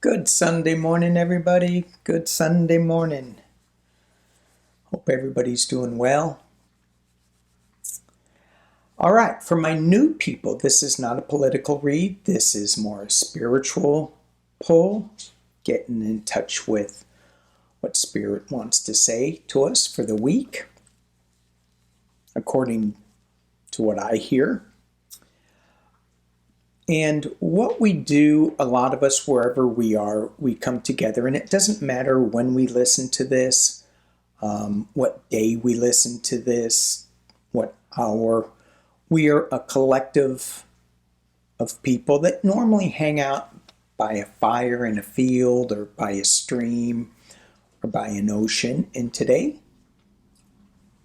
Good Sunday morning, everybody. Good Sunday morning. Hope everybody's doing well. All right, for my new people, this is not a political read. This is more a spiritual pull, getting in touch with what Spirit wants to say to us for the week, according to what I hear. And what we do, a lot of us, wherever we are, we come together, and it doesn't matter when we listen to this, what day we listen to this, what hour. We are a collective of people that normally hang out by a fire in a field or by a stream or by an ocean. And today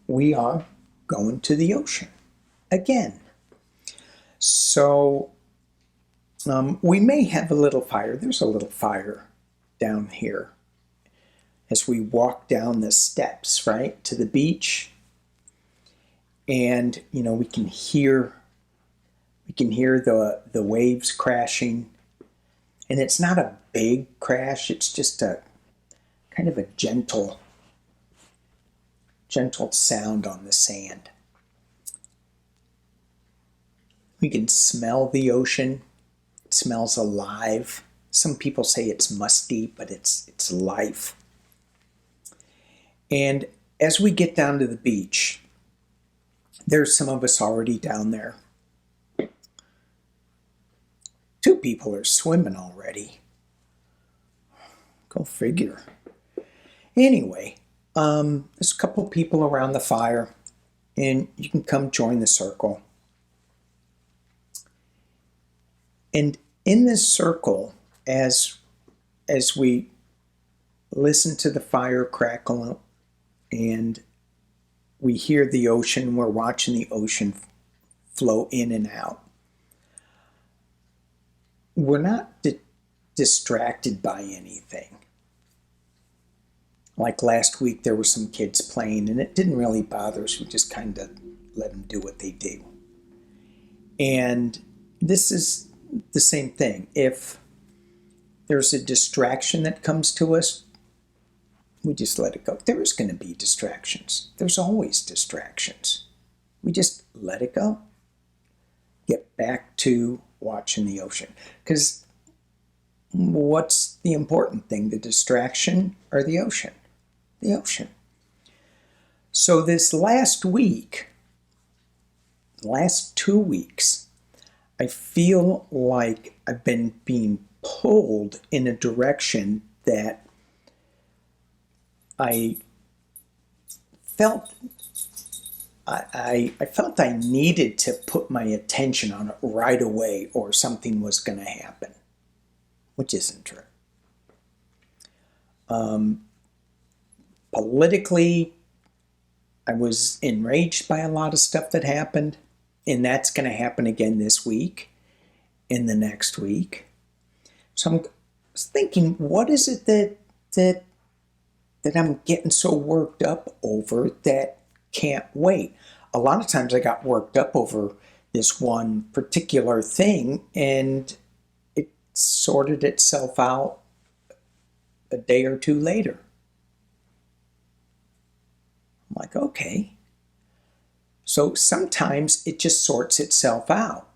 we are going to the ocean again. So we may have a little fire. There's a little fire down here as we walk down the steps, right, to the beach. And, we can hear the waves crashing. And it's not a big crash. It's just a kind of a gentle sound on the sand. We can smell the ocean. It smells alive. Some people say it's musty, but it's life. And as we get down to the beach, there's some of us already down there. 2 people are swimming already. Go figure. Anyway, there's a couple people around the fire, and you can come join the circle. And in this circle, as we listen to the fire crackle and we hear the ocean, we're watching the ocean flow in and out. We're not distracted by anything. Like last week, there were some kids playing, and it didn't really bother us. We just kind of let them do what they do. And this is the same thing. If there's a distraction that comes to us, we just let it go. There is going to be distractions. There's always distractions. We just let it go. Get back to watching the ocean. Because what's the important thing? The distraction or the ocean? The ocean. So this last week, the last 2 weeks, I feel like I've been being pulled in a direction that I felt I felt I needed to put my attention on it right away, or something was going to happen, which isn't true. Politically, I was enraged by a lot of stuff that happened, and that's going to happen again this week, in the next week. So I was thinking, what is it that I'm getting so worked up over that can't wait? A lot of times I got worked up over this one particular thing, and it sorted itself out a day or 2 later. I'm like, okay. So sometimes it just sorts itself out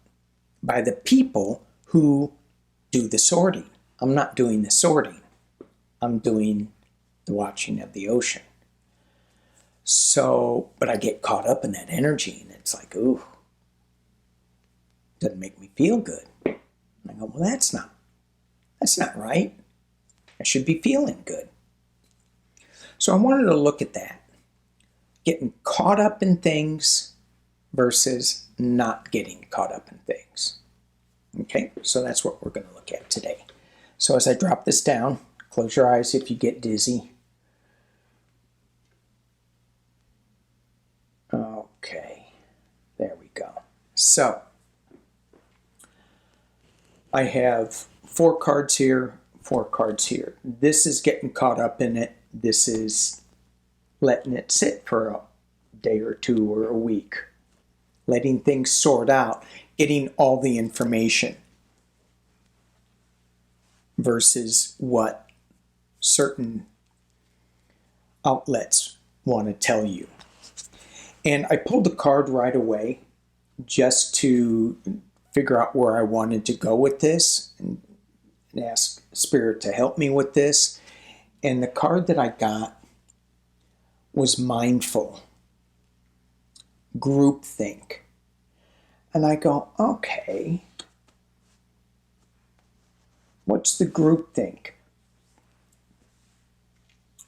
by the people who do the sorting. I'm not doing the sorting. I'm doing the watching of the ocean. So, but I get caught up in that energy, and it's like, ooh, doesn't make me feel good. And I go, well, that's not right. I should be feeling good. So I wanted to look at that. Getting caught up in things versus not getting caught up in things. Okay, so that's what we're going to look at today. So as I drop this down, close your eyes if you get dizzy. Okay, there we go. So I have 4 cards here, 4 cards here. This is getting caught up in it. This is letting it sit for a day or 2 or a week. Letting things sort out, getting all the information. versus what certain outlets want to tell you. And I pulled the card right away just to figure out where I wanted to go with this and ask Spirit to help me with this. And the card that I got was mindful, groupthink. And I go, okay, what's the groupthink?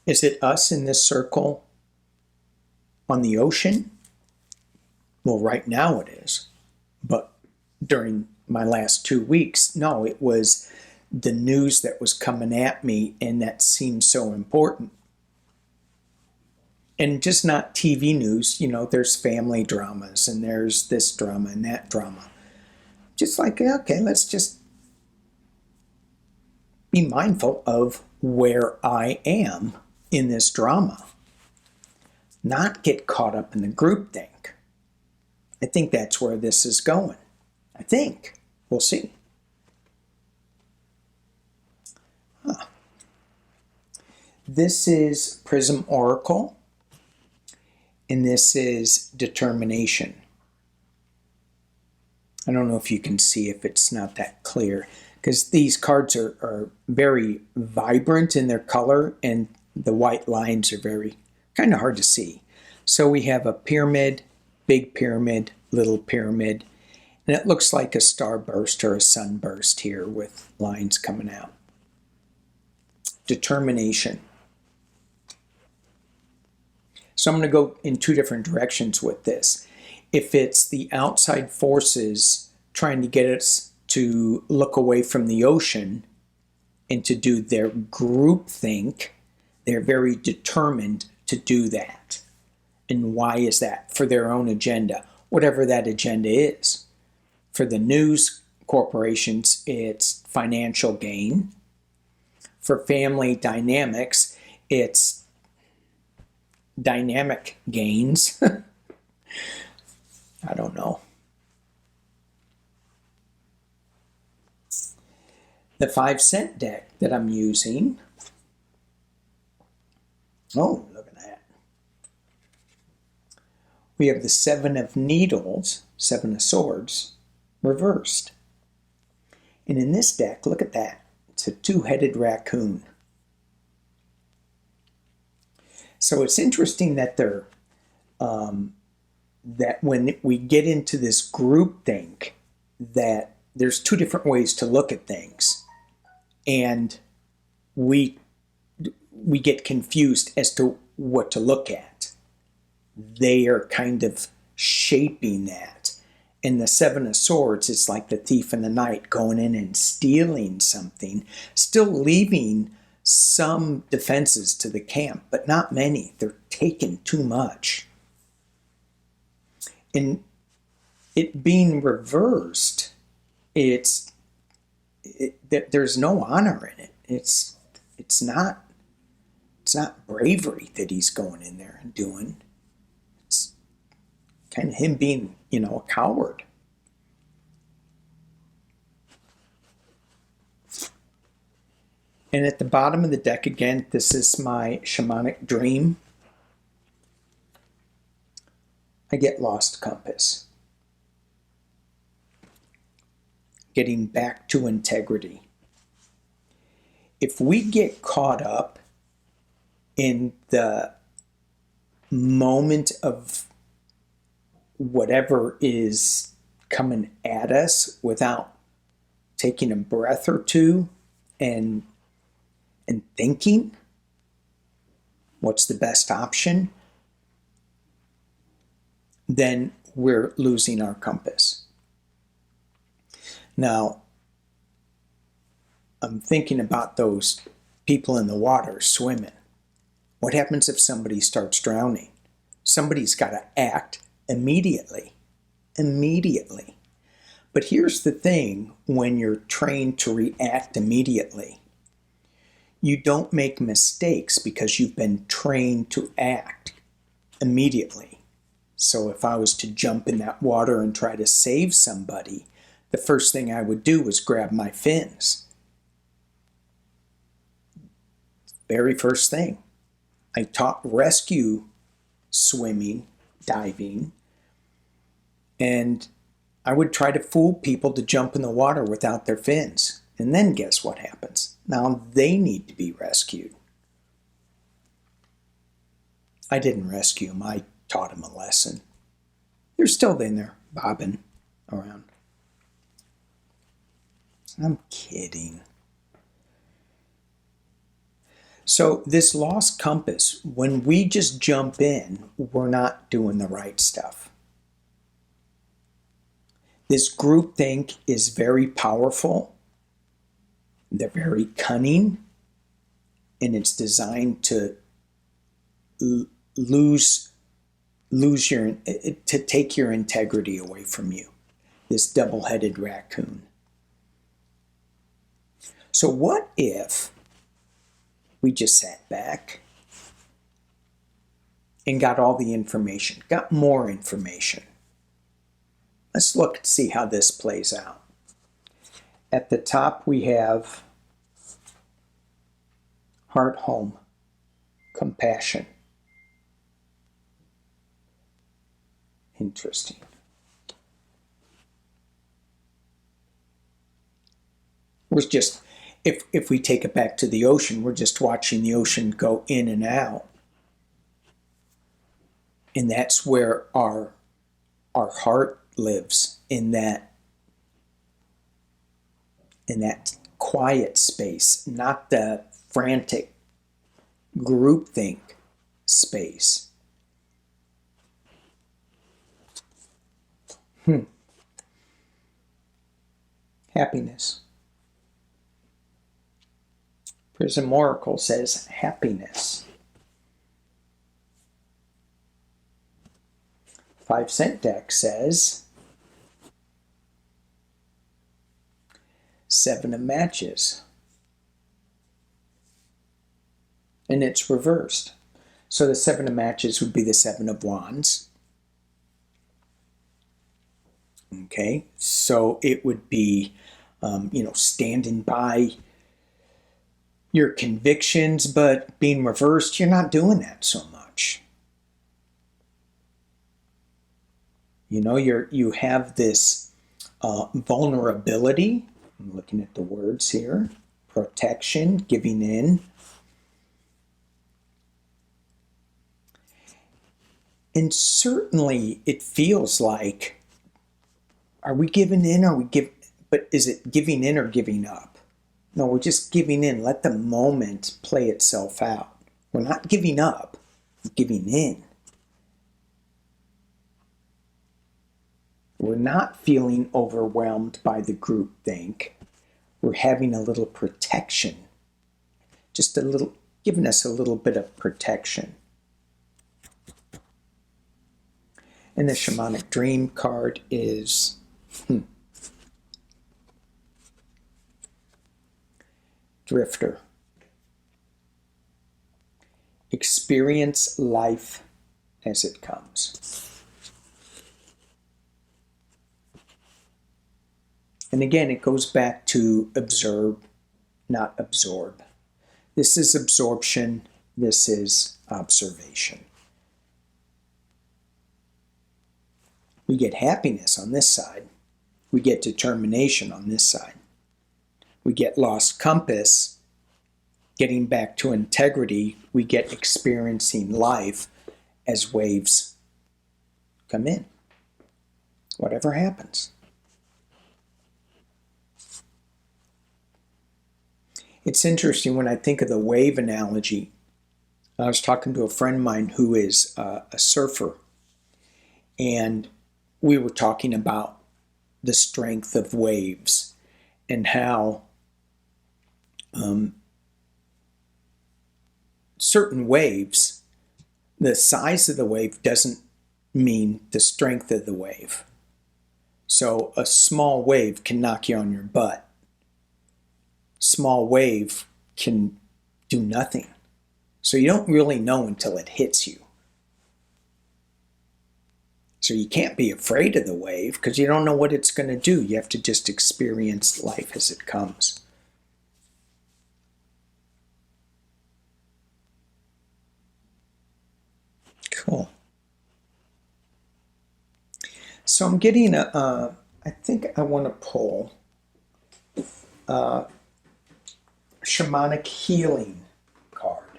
Is it us in this circle on the ocean? Well, right now it is. But during my last 2 weeks, no, it was the news that was coming at me and that seemed so important. And just not TV news, there's family dramas and there's this drama and that drama. Just like, okay, let's just be mindful of where I am in this drama. Not get caught up in the groupthink. I think that's where this is going. I think. We'll see. This is Prism Oracle. And this is Determination. I don't know if you can see if it's not that clear, because these cards are very vibrant in their color and the white lines are very kind of hard to see. So we have a pyramid, big pyramid, little pyramid, and it looks like a starburst or a sunburst here with lines coming out. Determination. So I'm going to go in two different directions with this. If it's the outside forces trying to get us to look away from the ocean and to do their groupthink, they're very determined to do that. And why is that? For their own agenda, whatever that agenda is. For the news corporations, it's financial gain. For family dynamics, it's dynamic gains. I don't know. The 5-cent deck that I'm using. Oh, look at that. We have the 7 of Needles, 7 of Swords, reversed. And in this deck, look at that. It's a 2-headed raccoon. So it's interesting that they're that when we get into this groupthink, that there's 2 different ways to look at things, and we get confused as to what to look at. They are kind of shaping that. And the 7 of Swords is like the thief in the night going in and stealing something, still leaving some defenses to the camp, but not many. They're taking too much. And it being reversed, there's no honor in it. It's not bravery that he's going in there and doing. It's kind of him being, a coward. And at the bottom of the deck, again, this is my shamanic dream. I get lost compass. Getting back to integrity. If we get caught up in the moment of whatever is coming at us without taking a breath or two and thinking what's the best option, then we're losing our compass. Now, I'm thinking about those people in the water swimming. What happens if somebody starts drowning? Somebody's got to act immediately. Immediately. But here's the thing, when you're trained to react immediately, you don't make mistakes because you've been trained to act immediately. So if I was to jump in that water and try to save somebody, the first thing I would do was grab my fins. Very first thing. I taught rescue swimming, diving, and I would try to fool people to jump in the water without their fins. And then guess what happens? Now they need to be rescued. I didn't rescue them. I taught them a lesson. They're still in there, bobbing around. I'm kidding. So this lost compass, when we just jump in, we're not doing the right stuff. This groupthink is very powerful. They're very cunning, and it's designed to take your integrity away from you. This double-headed raccoon. So what if we just sat back and got all the information, got more information? Let's look and see how this plays out. At the top we have heart, home, compassion. Interesting. We're just, if we take it back to the ocean, we're just watching the ocean go in and out. And that's where our heart lives, in that quiet space, not the frantic groupthink space. Happiness. Prism Oracle says happiness. 5-cent deck says 7 of matches. And it's reversed. So the 7 of matches would be the 7 of wands. Okay, so it would be, standing by your convictions, but being reversed, you're not doing that so much. You have this vulnerability. I'm looking at the words here. Protection, giving in. And certainly it feels like, are we giving in? But is it giving in or giving up? No, we're just giving in. Let the moment play itself out. We're not giving up, we're giving in. We're not feeling overwhelmed by the groupthink. We're having a little protection. Just a little, giving us a little bit of protection. And the Shamanic Dream card is Drifter. Experience life as it comes. And again, it goes back to observe, not absorb. This is absorption. This is observation. We get happiness on this side. We get determination on this side. We get lost compass, getting back to integrity. We get experiencing life as waves come in. Whatever happens. It's interesting when I think of the wave analogy. I was talking to a friend of mine who is a surfer, and we were talking about the strength of waves and how certain waves, the size of the wave doesn't mean the strength of the wave. So a small wave can knock you on your butt. Small wave can do nothing. So you don't really know until it hits you. So you can't be afraid of the wave because you don't know what it's going to do. You have to just experience life as it comes. Cool. So I'm getting I think I want to pull a shamanic healing card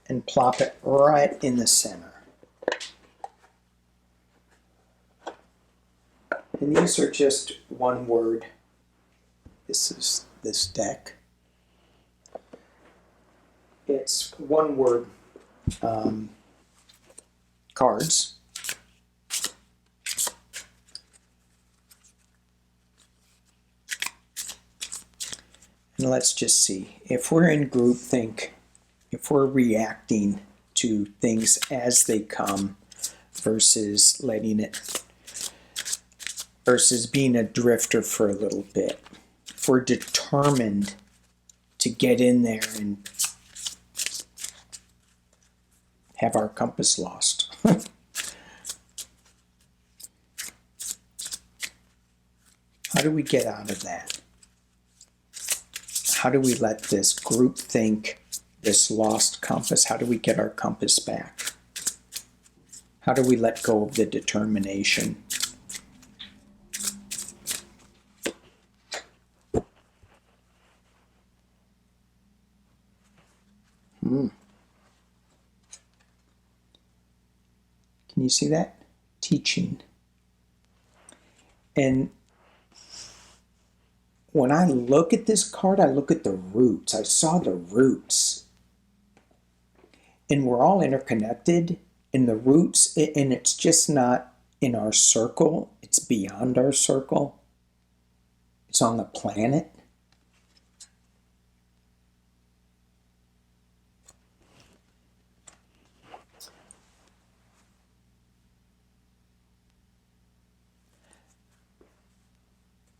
and plop it right in the center. And these are just one word. This is this deck. It's one word cards. And let's just see. If we're in groupthink, if we're reacting to things as they come versus letting it, versus being a drifter for a little bit. If we're determined to get in there and have our compass lost. How do we get out of that? How do we let this group think, this lost compass, how do we get our compass back? How do we let go of the determination? Can you see that? Teaching. And when I look at this card, I look at the roots. I saw the roots. And we're all interconnected in the roots, and it's just not in our circle. It's beyond our circle. It's on the planet.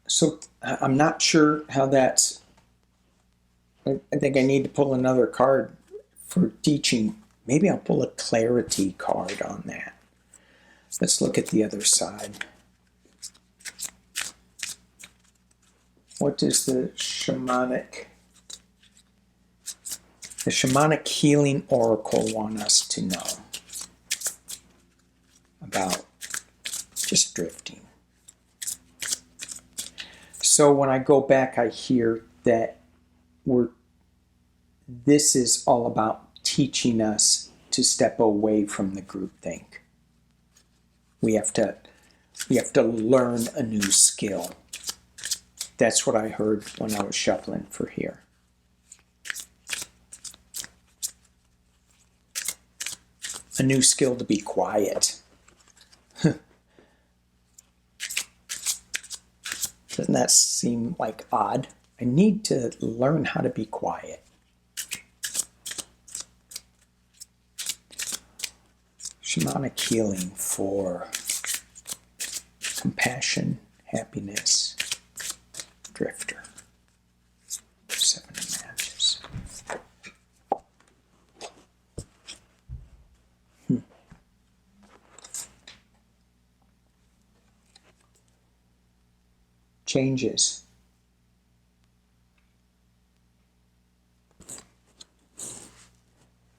So I'm not sure how that's, I think I need to pull another card for teaching. Maybe I'll pull a clarity card on that. Let's look at the other side. What does the shamanic healing oracle want us to know about just drifting? So when I go back, I hear that this is all about teaching us to step away from the groupthink. We have to learn a new skill. That's what I heard when I was shuffling for here. A new skill to be quiet. Doesn't that seem like odd? I need to learn how to be quiet. Shamanic healing for compassion, happiness, drifter. 7 of matches. Changes.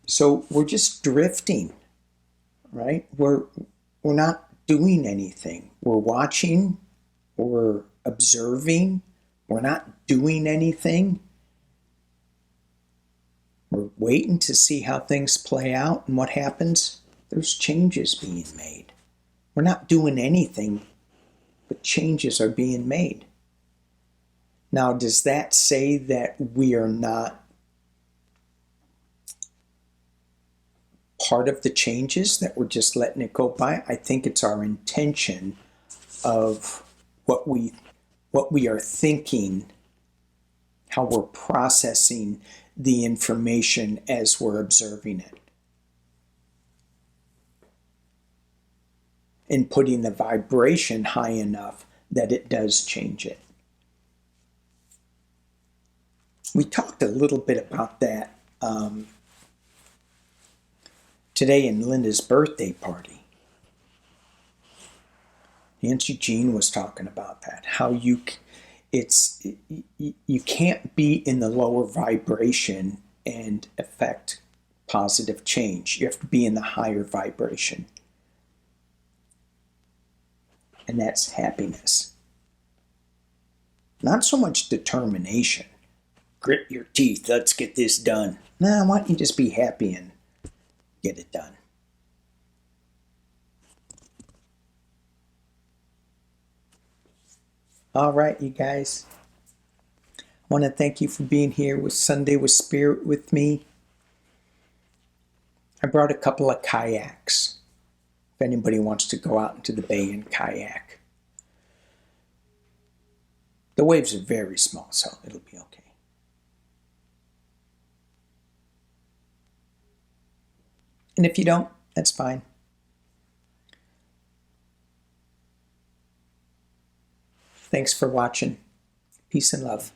So we're just drifting, right? We're not doing anything. We're watching, we're observing, we're not doing anything. We're waiting to see how things play out, and what happens? There's changes being made. We're not doing anything, but changes are being made. Now, does that say that we are not part of the changes, that we're just letting it go by? I think it's our intention of what we are thinking, how we're processing the information as we're observing it, and putting the vibration high enough that it does change it. We talked a little bit about that today in Linda's birthday party. Nancy Jean was talking about that, how you can't be in the lower vibration and affect positive change. You have to be in the higher vibration. And that's happiness. Not so much determination. Grit your teeth, let's get this done. No, why don't you just be happy and get it done? All right, you guys. I want to thank you for being here with Sunday with Spirit with me. I brought a couple of kayaks. If anybody wants to go out into the bay and kayak. The waves are very small, so it'll be okay. And if you don't, that's fine. Thanks for watching. Peace and love.